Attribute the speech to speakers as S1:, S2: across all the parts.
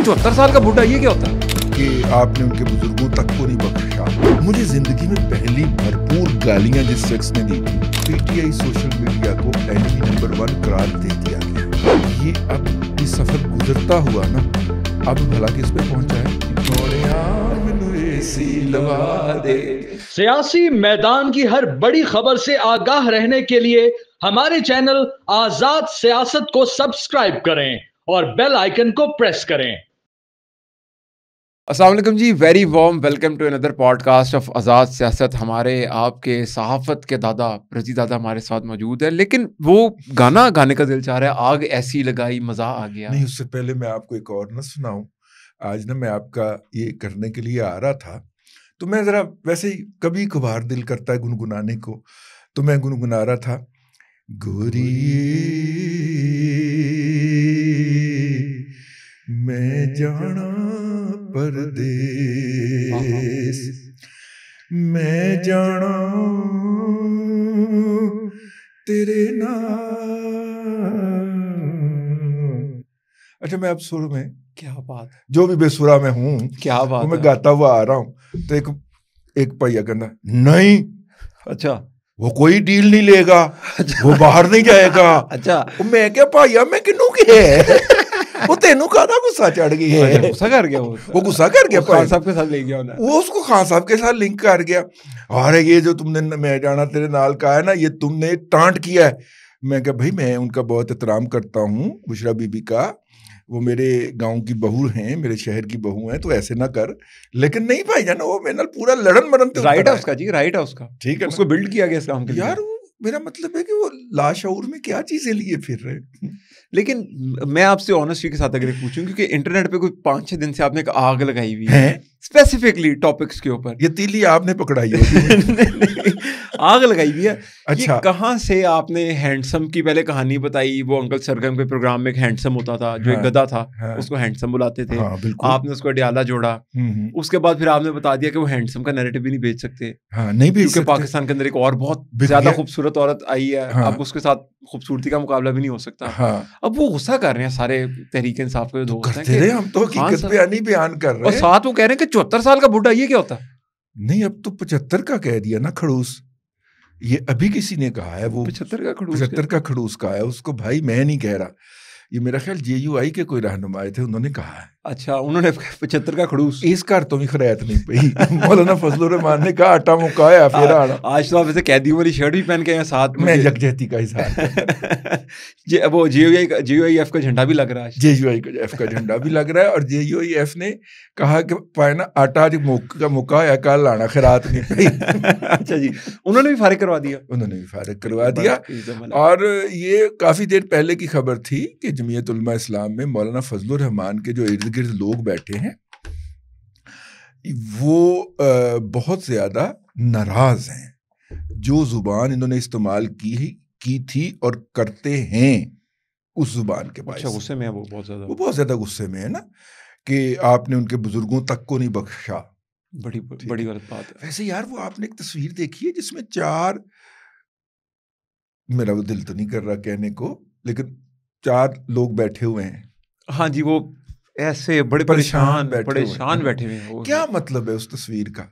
S1: 74 साल का बुढ़ा, ये क्या होता है?
S2: कि आपने उनके बुजुर्गों तक को नहीं बख्शा। मुझे जिंदगी में पहली भरपूर गालियां जिस शख्स ने दी थी, पीटीआई सोशल मीडिया को एनिमी नंबर 1 करार दे दिया गया। ये अब ये सफर गुजरता हुआ ना, अब भला किस पे पहुंचा है?
S3: सियासी मैदान की हर बड़ी खबर से आगाह रहने के लिए हमारे चैनल आजाद सियासत को सब्सक्राइब करें और बेल आइकन को प्रेस करें।
S1: अस्सलाम वालेकुम जी, very warm welcome to another podcast of Azad Siyasat. हमारे आपके सहाफ़त के दादा रजी दादा हमारे साथ मौजूद है, लेकिन वो गाना गाने का दिल चाह रहा है, आग ऐसी लगाई मज़ा आ गया।
S2: नहीं, उससे पहले मैं आपको एक और न सुनाऊं। आज ना मैं आपका ये करने के लिए आ रहा था, तो मैं ज़रा वैसे ही कभी कभार दिल करता है गुनगुनाने को, तो मैं गुनगुना रहा था, गोरी मैं जाना परदेस, मैं जाना तेरे नाम। अच्छा, मैं अब सुर में,
S1: क्या बात,
S2: जो भी बेसुरा में हूँ,
S1: क्या बात
S2: वो मैं
S1: है।
S2: गाता हुआ आ रहा हूँ, तो एक भैया कहना, नहीं
S1: अच्छा
S2: वो कोई डील नहीं लेगा, वो बाहर नहीं जाएगा।
S1: अच्छा,
S2: मैं क्या भाइया, मैं किन्नू की है? वो तेनू कादा गुस्सा चढ़ गई है?
S1: गुस्सा कर गया
S2: वो गुस्सा कर गया,
S1: खान साहब के साथ ले गया उन्हें।
S2: वो उसको खान साहब के साथ लिंक कर गया। अरे ये जो तुमने मैं जाना तेरे नाल कहा है ना, ये तुमने टांट किया है। मैं क्या भाई, मैं उनका बहुत एहतराम करता हूँ, बुशरा बीबी का, वो मेरे गांव की बहू हैं, मेरे शहर की बहू हैं, तो ऐसे ना कर। लेकिन नहीं भाई जान, वो मेरे नाल पूरा लड़न मरन पे
S1: राइट है उसका जी, राइट है उसका,
S2: ठीक है,
S1: उसको बिल्ड किया गया इस काम के लिए।
S2: यार मेरा मतलब है कि वो लाशऊर में क्या चीजें लिए फिर रहे।
S1: लेकिन मैं आपसे ऑनेस्टी के साथ अगर पूछूं, क्योंकि इंटरनेट पे कोई 5-6 दिन से आपने एक आग लगाई हुई है स्पेसिफिकली टॉपिक्स के ऊपर।
S2: ये तीली आपने पकड़ाई होगी।
S1: आग लगाई हुई है।
S2: अच्छा,
S1: ये कहाँ से आपने हैंडसम की पहले कहानी बताई? वो अंकल सरगम के प्रोग्राम में एक हैंडसम होता था, जो एक गधा था, उसको हैंडसम बुलाते थे। आपने उसको अडियाला जोड़ा। उसके बाद फिर आपने बता दिया कि वो हैंडसम का नैरेटिव भी नहीं भेज सकते,
S2: नहीं भेज सकते,
S1: पाकिस्तान के अंदर एक और बहुत ज्यादा खूबसूरत औरत आई है, अब उसके साथ खूबसूरती का मुकाबला भी नहीं हो सकता। अब वो गुस्सा कर रहे हैं सारे तहरीक इंसाफ के दोस्त
S2: हैं, हम तो हकीकत बयान कर रहे हैं,
S1: और साथ वो कह रहे हैं कि 74 साल का बुढ़ा, ये क्या होता है?
S2: नहीं, अब तो 75 का कह दिया ना खड़ूस। ये अभी किसी ने कहा है, वो 75 का खड़ूस का है उसको, भाई मैं नहीं कह रहा, ये मेरा ख्याल JUI के कोई रहनुमाए थे, उन्होंने कहा है।
S1: अच्छा, उन्होंने 75 का खड़ूस
S2: इस घर तो भी खरैत नहीं पई। मौलाना फजलुर रहमान ने कहा आटा मुकाया फिर आना।
S1: आज तो आप ऐसे कैदियों वाली शर्ट भी पहन के हैं साथ में,
S2: मैं यकजहती का इजहार।
S1: वो JUIF का झंडा भी लग रहा है,
S2: JUIF का झंडा भी लग रहा है, और JUIF ने कहा कि पाना आटा आज मुकाया कल आना, खैरात नहीं पई।
S1: अच्छा जी, उन्होंने भी फारिग करवा दिया,
S2: उन्होंने भी फारिग करवा दिया। और ये काफी देर पहले की खबर थी कि जमीयत उलमा इस्लाम में मौलाना फजलुर रहमान के जो इर्द गिर्द लोग बैठे हैं, वो बहुत ज्यादा नाराज हैं। जो जुबान इन्होंने इस्तेमाल की थी और करते हैं उस जुबान के बाद।
S1: अच्छा, गुस्से में है वो
S2: बहुत ज्यादा गुस्से में है ना, कि आपने उनके बुजुर्गों तक को नहीं बख्शा।
S1: बड़ी गलत बात है।
S2: वैसे यार, वो आपने एक तस्वीर देखी है जिसमें 4, मेरा वो दिल तो नहीं कर रहा कहने को, लेकिन 4 लोग बैठे हुए हैं।
S1: हाँ जी, वो ऐसे बड़े परेशान बैठे हुए हैं।
S2: क्या मतलब है उस तस्वीर का?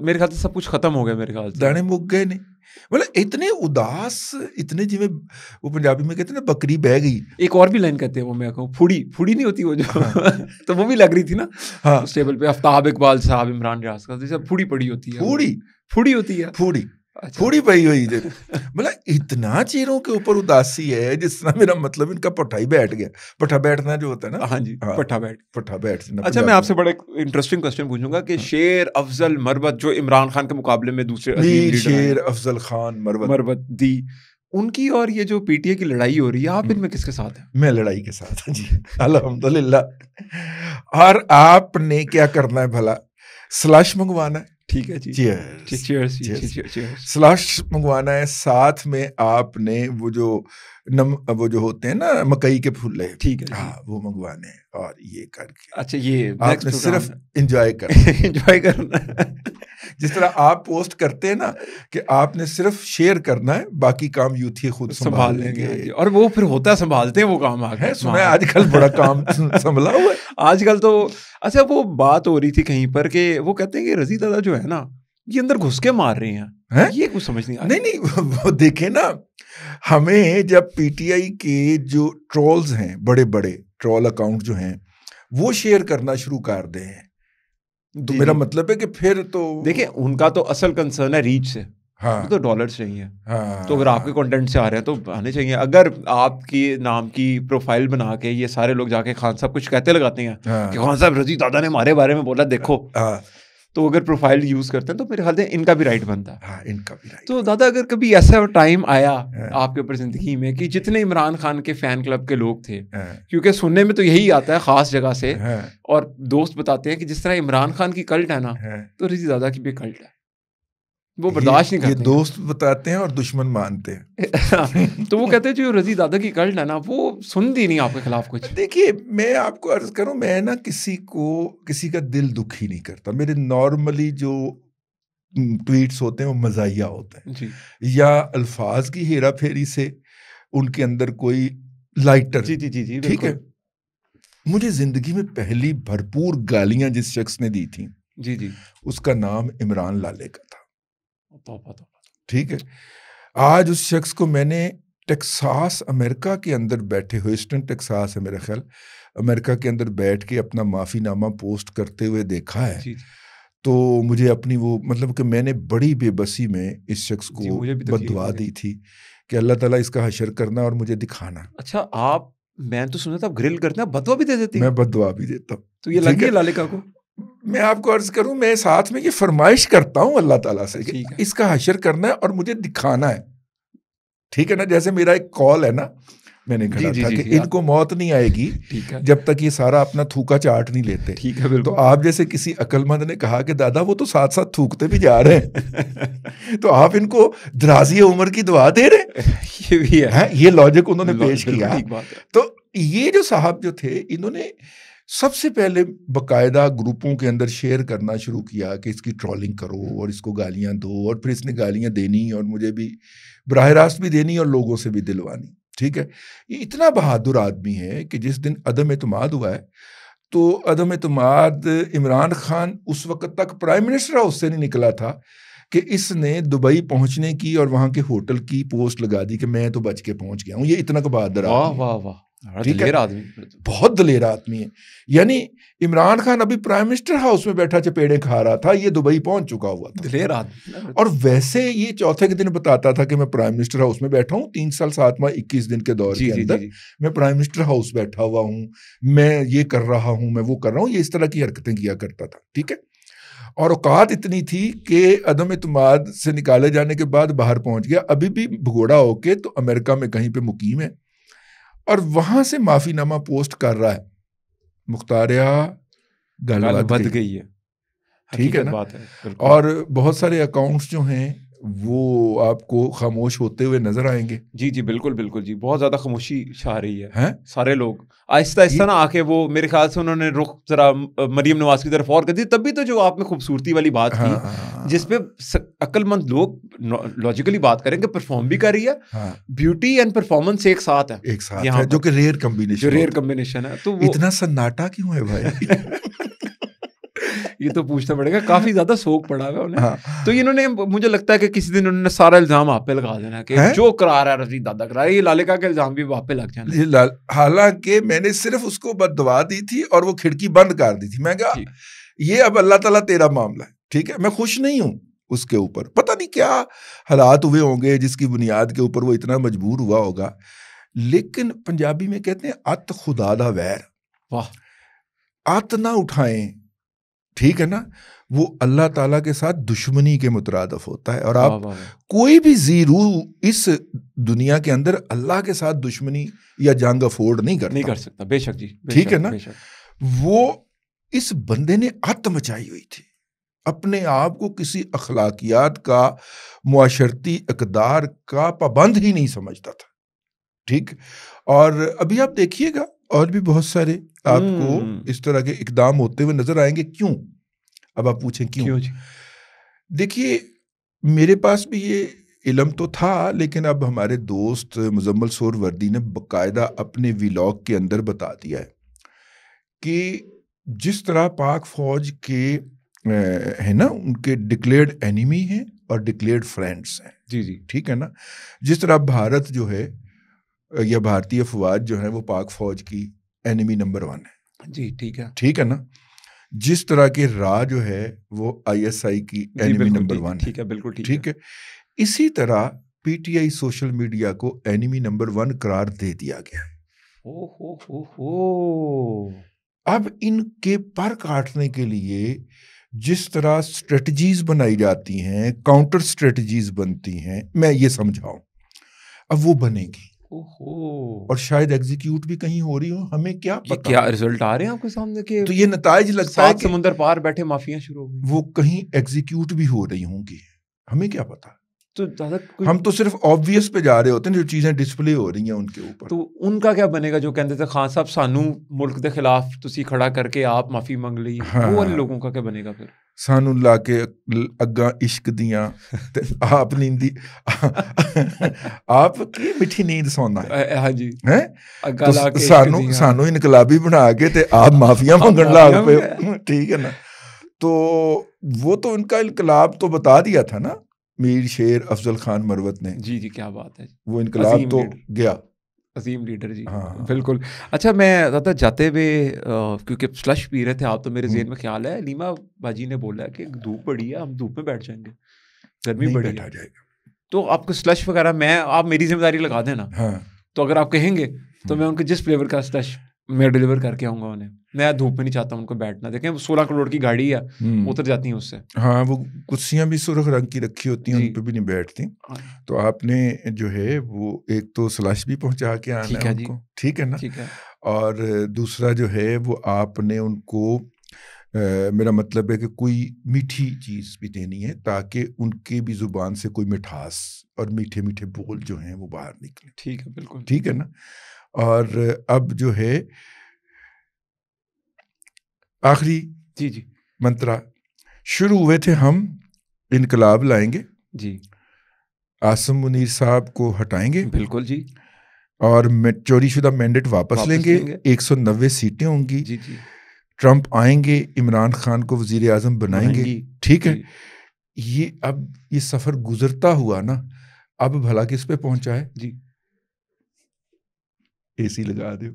S1: मेरे ख्याल से सब कुछ खत्म हो गया, मेरे ख्याल से
S2: दाने मुक गए नहीं, मतलब इतने उदास, इतने जिਵੇਂ वो पंजाबी में कहते हैं ना, बकरी बह गई।
S1: एक और भी लाइन कहते हैं वो, मैं कहूँ फूड़ी नहीं होती वो जो तो वो भी लग रही थी ना। हाँ, उस टेबल पे आफ्ताब इकबाल साहब, इमरान रियाज का, जैसे फूड़ी पड़ी होती है, फूड़ी होती है,
S2: फूड़ी पई हुई। मतलब इतना चेहरों के ऊपर उदासी है, जिस तरह, मेरा मतलब इनका पट्टा ही बैठ गया। पट्टा बैठना जो होता है ना।
S1: हाँ जी, पट्टा बैठ।
S2: अच्छा,
S1: मैं आपसे बड़ा इंटरेस्टिंग क्वेश्चन पूछूंगा कि शेर अफजल मरवत, जो इमरान खान के मुकाबले में दूसरे
S2: शेर अफजल खान मरवत
S1: दी, उनकी और ये जो PTI की लड़ाई हो रही है, आप इनमें किसके साथ हैं?
S2: मैं लड़ाई के साथ हूं जी, अल्हम्दुलिल्लाह। और आपने क्या करना है भला? स्लश मंगवाना है,
S1: ठीक है जी,
S2: चीयर्स। स्लश मंगवाना है, साथ में आपने वो जो वो जो होते हैं ना मकई के फुल्ले,
S1: ठीक है,
S2: हाँ वो मंगवाने हैं और ये करके।
S1: अच्छा, ये
S2: आपने सिर्फ एंजॉय करना
S1: एंजॉय करना
S2: जिस तरह आप पोस्ट करते हैं ना कि आपने सिर्फ शेयर करना है, बाकी काम यूथी खुद संभाल लेंगे।
S1: और वो फिर होता है, संभालते हैं वो काम आगे।
S2: सुना है आजकल बड़ा काम संभला हुआ है
S1: आजकल तो। अच्छा, वो बात हो रही थी कहीं पर कि वो कहते हैं कि रजी दादा जो है ना, ये अंदर घुस के मार रहे हैं। ये कुछ समझ नहीं आ रहा।
S2: नहीं वो देखे ना, हमें जब पीटीआई के जो ट्रोल्स हैं, बड़े बड़े ट्रोल अकाउंट जो हैं, वो शेयर करना शुरू कर दे हैं, तो मेरा मतलब है कि फिर तो
S1: देखिए उनका तो असल कंसर्न है रीच से।
S2: हाँ,
S1: तो डॉलर्स चाहिए।
S2: हाँ,
S1: तो अगर आपके कंटेंट से आ रहे हैं तो आने चाहिए। अगर आपकी नाम की प्रोफाइल बना के ये सारे लोग जाके खान साहब कुछ कहते लगाते हैं कि खान साहब रजी दादा ने हमारे बारे में बोला, देखो, तो अगर प्रोफाइल यूज करते हैं तो मेरे ख्याल से इनका भी राइट बनता है।
S2: हाँ, इनका भी राइट।
S1: तो दादा, अगर कभी ऐसा टाइम आया आपके ऊपर जिंदगी में कि जितने इमरान खान के फैन क्लब के लोग थे, क्योंकि सुनने में तो यही आता है खास जगह से, और दोस्त बताते हैं कि जिस तरह इमरान खान की कल्ट है ना, तो रजी दादा की भी कल्ट है, वो बर्दाश्त नहीं करते।
S2: ये दोस्त बताते हैं और दुश्मन मानते हैं।
S1: तो वो कहते हैं जो रजी दादा की कल्ट है ना, वो सुनती नहीं आपके खिलाफ कुछ।
S2: देखिए मैं आपको अर्ज करूं, मैं ना किसी का दिल दुखी नहीं करता। मेरे नॉर्मली जो ट्वीट्स होते हैं वो मजाहिया होते हैं
S1: जी।
S2: या अल्फाज की हेरा फेरी से उनके अंदर कोई लाइटर।
S1: जी जी जी जी,
S2: ठीक है। मुझे जिंदगी में पहली भरपूर गालियां जिस शख्स ने दी थी,
S1: जी जी,
S2: उसका नाम इमरान लाले का था। ठीक है। आज उस शख्स को मैंने टेक्सास अमेरिका के अंदर बैठे हुए, ईस्टर्न टेक्सास है मेरा ख्याल, अमेरिका के अंदर बैठ के अपना माफ़ीनामा पोस्ट करते हुए देखा है।
S1: जी।
S2: तो मुझे अपनी वो मतलब कि मैंने बड़ी बेबसी में इस शख्स को बददुआ दी थी कि अल्लाह ताला इसका हशर करना और मुझे दिखाना।
S1: अच्छा, मैं तो सुना था आप ग्रिल करते हैं, बददुआ भी दे देते हैं?
S2: मैं बददुआ भी देता हूँ।
S1: तो ये लगी है लालिका को?
S2: मैं आपको अर्ज करूं, मैं साथ में ये फरमाइश करता हूं अल्लाह ताला से कि इसका हशर करना है और मुझे दिखाना है। ठीक है ना। जैसे मेरा एक कॉल है ना, मैंने कहा था कि इनको मौत नहीं आएगी जब तक ये सारा अपना थूका चाट नहीं लेते।
S1: ठीक है, बिल्कुल।
S2: तो आप जैसे किसी अक्लमंद ने कहा कि दादा वो तो साथ साथ थूकते भी जा रहे हैं तो आप इनको दराजी उम्र की दुआ दे रहे हैं।
S1: ये भी है,
S2: ये लॉजिक उन्होंने पेश किया।
S1: तो
S2: ये जो साहब जो थे, इन्होंने सबसे पहले बकायदा ग्रुपों के अंदर शेयर करना शुरू किया कि इसकी ट्रोलिंग करो और इसको गालियां दो, और फिर इसने गालियां देनी और मुझे भी बराह रास्त भी देनी और लोगों से भी दिलवानी। ठीक है। ये इतना बहादुर आदमी है कि जिस दिन अदम एतमाद हुआ है, तो अदम एतमाद इमरान खान उस वक्त तक प्राइम मिनिस्टर हाउस से नहीं निकला था कि इसने दुबई पहुंचने की और वहां के होटल की पोस्ट लगा दी कि मैं तो बच के पहुंच गया हूं। ये इतना का बहादुर
S1: आदमी। वाह वाह, दलेर आदमी,
S2: बहुत दलेर आदमी है। यानी इमरान खान अभी प्राइम मिनिस्टर हाउस में बैठा चपेड़े खा रहा था, ये दुबई पहुंच चुका हुआ था।
S1: दलेर आदमी।
S2: और वैसे ये चौथे के दिन बताता था कि मैं प्राइम मिनिस्टर हाउस में बैठा हूँ, 3 साल 7 माह 21 दिन के दौर के अंदर मैं प्राइम मिनिस्टर हाउस बैठा हुआ हूँ, मैं ये कर रहा हूँ, मैं वो कर रहा हूँ। ये इस तरह की हरकतें किया करता था। ठीक है। और औकात इतनी थी कि अदम इत्माद से निकाले जाने के बाद बाहर पहुंच गया। अभी भी भगोड़ा होके तो अमेरिका में कहीं पे मुकीम है और वहां से माफीनामा पोस्ट कर रहा है। मुख्तारिया गल बद
S1: गई है।
S2: ठीक है ना। बात है। और बहुत सारे अकाउंट्स जो हैं वो आपको खामोश होते हुए नजर आएंगे।
S1: जी जी, बिल्कुल बिल्कुल जी, बहुत ज्यादा खामोशी छा रही है। सारे लोग आहिस्ता आहिस्ता ना आके, वो मेरे ख्याल से उन्होंने रुख जरा मरियम नवाज की तरफ और कर दी। तभी तो जो आपने खूबसूरती वाली बात की, जिसपे अक्लमंद लोग लॉजिकली बात करेंगे, परफॉर्म भी कर रही है। ब्यूटी एंड परफॉर्मेंस एक साथ है,
S2: जो कि रेयर
S1: कॉम्बिनेशन है। तो
S2: इतना सन्नाटा क्यों है भाई?
S1: ये तो पूछना पड़ेगा, काफी ज्यादा शौक पड़ा है उन्हें। तो इन्होंने, मुझे लगता है कि किसी दिन उन्होंने सारा इल्जाम आप पे लगा देना कि जो करा रहा है रजी दादा करा रहा है, ये लालिका का इल्जाम भी आप पे लग जाना।
S2: हालांकि मैंने सिर्फ उसको बददुआ दी थी और वो खिड़की बंद कर दी थी। मैं कहा ये अब अल्लाह ताला तेरा मामला है। ठीक है। मैं खुश नहीं हूं उसके ऊपर, पता नहीं क्या हालात हुए होंगे जिसकी बुनियाद के ऊपर वो इतना मजबूर हुआ होगा। लेकिन पंजाबी में कहते हैं अत खुदा दा वैर।
S1: वाह।
S2: अत ना उठाएं, ठीक है ना। वो अल्लाह ताला के साथ दुश्मनी के मुतरादफ होता है। और आप कोई भी ज़ीरू इस दुनिया के अंदर अल्लाह के साथ दुश्मनी या जंग अफोर्ड नहीं कर
S1: सकता। बेशक जी,
S2: ठीक है ना। वो इस बंदे ने अत मचाई हुई थी, अपने आप को किसी अखलाकियात का, मुआशरती इक़दार का पाबंद ही नहीं समझता था। ठीक। और अभी आप देखिएगा और भी बहुत सारे आपको इस तरह के इकदाम होते हुए नजर आएंगे। क्यों? अब आप पूछें क्यों? देखिए, मेरे पास भी ये इल्म तो था, लेकिन अब हमारे दोस्त मुजम्मल सोहरावर्दी ने बाकायदा अपने व्लॉग के अंदर बता दिया है कि जिस तरह पाक फौज के है ना, उनके डिक्लेयर्ड एनिमी हैं और डिक्लेयर्ड फ्रेंड्स हैं।
S1: जी जी,
S2: ठीक है ना। जिस तरह भारत जो है या भारतीय फौज जो है वो पाक फौज की एनिमी नंबर 1 है।
S1: जी ठीक है,
S2: ठीक है ना। जिस तरह के रा जो है वो ISI की एनिमी नंबर 1 है।
S1: ठीक है, बिल्कुल
S2: ठीक है। इसी तरह PTI सोशल मीडिया को एनिमी नंबर 1 करार दे दिया गया।
S1: ओ
S2: अब इनके पर काटने के लिए जिस तरह स्ट्रेटजीज बनाई जाती हैं, काउंटर स्ट्रेटजीज बनती हैं, मैं ये समझाऊं, अब वो बनेगी और शायद एग्जीक्यूट भी कहीं हो रही हो, हमें क्या पता।
S1: क्या रिजल्ट आ रहे हैं आपके सामने के?
S2: तो ये नताइज लगता है कि
S1: समुंदर पार बैठे माफिया शुरू हो गई,
S2: वो कहीं एग्जीक्यूट भी हो रही होंगी, हमें क्या पता।
S1: तो
S2: हम तो सिर्फ ऑब्वियस पे जा रहे होते हैं, जो चीजें डिस्प्ले हो रही हैं उनके ऊपर।
S1: तो उनका क्या बनेगा जो कहते थे खान साहब सानू मुल्क के खिलाफ तुसी खड़ा करके आप माफी मांग ली, वो वाले लोगों का क्या बनेगा फिर?
S2: सानू ला के अग्गा इश्क दियां ते आप नींदी आप की मिठी नींद सोना है।
S1: हाँ जी,
S2: हैं
S1: अग्गा ला के
S2: सानू इनकलाबी बना के ते आप माफिया मंगन लाग पे। ठीक है ना। तो वो तो इनका इनकलाब तो बता दिया था ना मीर शेर अफजल खान मरवत ने।
S1: जी जी, क्या बात है,
S2: वो इनकलाब तो गया,
S1: अजीम लीडर जी।
S2: हाँ
S1: बिल्कुल। अच्छा, मैं दादा जाते हुए क्योंकि स्लश पी रहे थे आप, तो मेरे जेहन में ख्याल है लीमा बाजी ने बोला है कि धूप बड़ी है, हम धूप में बैठ जाएंगे, गर्मी बड़ी है,
S2: जाएगा।
S1: तो आपको स्लश वगैरह आप मेरी जिम्मेदारी लगा देना।
S2: हाँ।
S1: तो अगर आप कहेंगे तो मैं उनके जिस फ्लेवर का स्लश मैं डिलीवर करके आऊंगा उन्हें। मैं धूप में नहीं चाहता उनको बैठना। देखें 16 करोड़ की गाड़ी है, उतर जाती है उससे।
S2: हाँ, वो कुर्सियां भी सुर्ख रंग की रखी होती हैं, उन पे भी नहीं बैठती। तो आपने जो है वो एक तो स्लश भी पहुंचा के आना है उनको, ठीक है ना।
S1: ठीक है।
S2: और दूसरा जो है वो आपने उनको मेरा मतलब है कि कोई मीठी चीज़ भी देनी है ताकि उनके भी ज़ुबान से कोई मिठास और मीठे मीठे बोल जो हैं वो बाहर निकले।
S1: ठीक है, बिल्कुल
S2: ठीक है ना। और अब जो है आखिरी
S1: जी जी
S2: मंत्रा शुरू हुए थे, हम इनकलाब लाएंगे
S1: जी,
S2: आसिम मुनीर साहब को हटाएंगे,
S1: बिल्कुल जी,
S2: और चोरी शुदा मैंडेट वापस लेंगे। 190 सीटें होंगी
S1: जी जी,
S2: ट्रंप आएंगे, इमरान खान को वजीर आजम बनाएंगे। ठीक है। ये अब ये सफर गुजरता हुआ ना, अब भला किस पे पहुंचा है
S1: जी?
S2: AC लगा दो।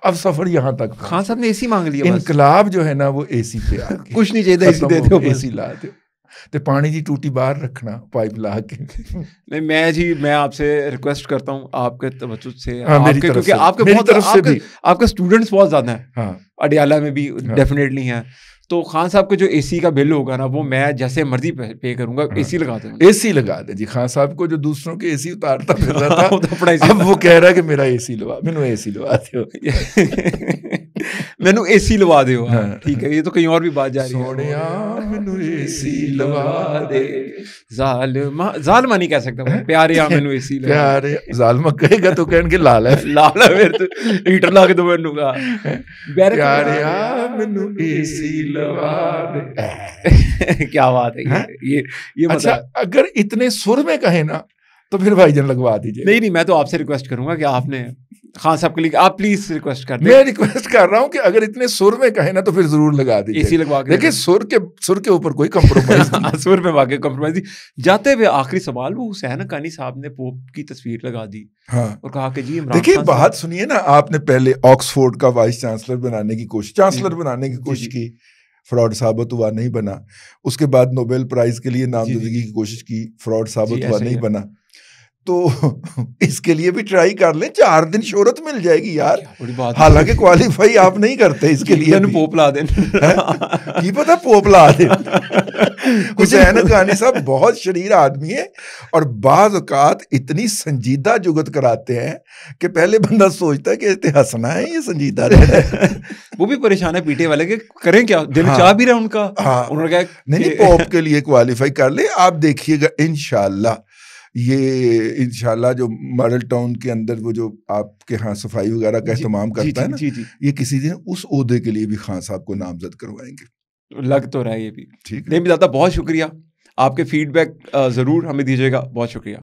S2: अब सफर यहाँ तक,
S1: खान साहब ने AC मांग लिया,
S2: इनकलाब जो है ना वो AC पे आ गया।
S1: कुछ नहीं चाहिए, AC दे दो,
S2: AC ला दो, ते पानी की टूटी बाहर रखना पाइप ला के।
S1: नहीं, मैं आपसे रिक्वेस्ट करता हूँ आपके तवज्जुह से,
S2: क्योंकि
S1: आपके स्टूडेंट्स बहुत ज्यादा हैं।
S2: हाँ,
S1: अडियाला में भी डेफिनेटली हैं। तो खान साहब का जो AC का बिल होगा ना, वो मैं जैसे मर्जी पे करूंगा। AC लगा दें,
S2: AC लगा दे जी। खान साहब को जो दूसरों के AC उतारता फिर रहा था, अब वो कह रहा है कि मेरा AC लगा, मैनू AC लगा दो,
S1: मैनू AC लगा दो। ठीक है, ये तो कहीं और भी बात जा रही है।
S2: सोनिया मैनू AC लगा दे,
S1: जालिमा नहीं कह सकता, प्यारे मैनू AC लगा,
S2: प्यारे जालिमा कहेगा तो कहन के लाल है,
S1: लाल है फिर तो हीटर ला के दो मैनू का,
S2: प्यारे मैनू AC लगा दे।
S1: क्या बात है ये
S2: अच्छा, अगर इतने सुर में कहे ना तो फिर भाईजान लगवा दीजिए।
S1: नहीं, मैं तो आपसे रिक्वेस्ट करूंगा कि आपने खान साहब के लिए आप प्लीज रिक्वेस्ट कर दें।
S2: मैं रिक्वेस्ट कर रहा हूं कि अगर इतने सुर में कहे ना तो फिर जरूर लगा दीजिए।
S1: AC लगवा के
S2: देखिए, सुर के ऊपर कोई कंप्रोमाइज नहीं।
S1: सुर में वाकई कंप्रोमाइज नहीं। जाते हुए आखिरी सवाल, वो हुसैन हक्कानी साहब ने पोप की तस्वीर लगा दी।
S2: हाँ,
S1: और कहा कि जी इमरान
S2: देखिए बात सुनिए ना, आपने पहले ऑक्सफोर्ड का वाइस चांसलर बनाने की कोशिश की, फ्रॉड साबित हुआ, नहीं बना। उसके बाद नोबेल प्राइज के लिए नामजदगी की कोशिश की, फ्रॉड साबित हुआ, नहीं बना। तो इसके लिए भी ट्राई कर ले, 4 दिन शोहरत मिल जाएगी यार। हालांकि क्वालिफाई आप नहीं करते इसके लिए,
S1: पोप ला दें
S2: की पता पोप ला दें। हुसैन हक्कानी साहब बहुत शरीर आदमी है और बाज़ औक़ात इतनी संजीदा जुगत कराते हैं कि पहले बंदा सोचता है कि इसे हंसना है ये संजीदा है।
S1: वो भी परेशान है पीटे वाले के, करें क्या, दिल चाह भी रहा उनका। उन्होंने कहा
S2: नहीं पोप के लिए क्वालिफाई कर ले, आप देखिएगा इंशाल्लाह। ये इंशाल्लाह जो मॉडल टाउन के अंदर वो जो आपके यहाँ सफाई वगैरह का एहतमाम करता है ना, ये किसी दिन उस ओहदे के लिए भी खान साहब को नामजद करवाएंगे।
S1: लग तो रहा है ये भी।
S2: ठीक है,
S1: नहीं भी ज़्यादा, बहुत शुक्रिया, आपके फीडबैक ज़रूर हमें दीजिएगा, बहुत शुक्रिया।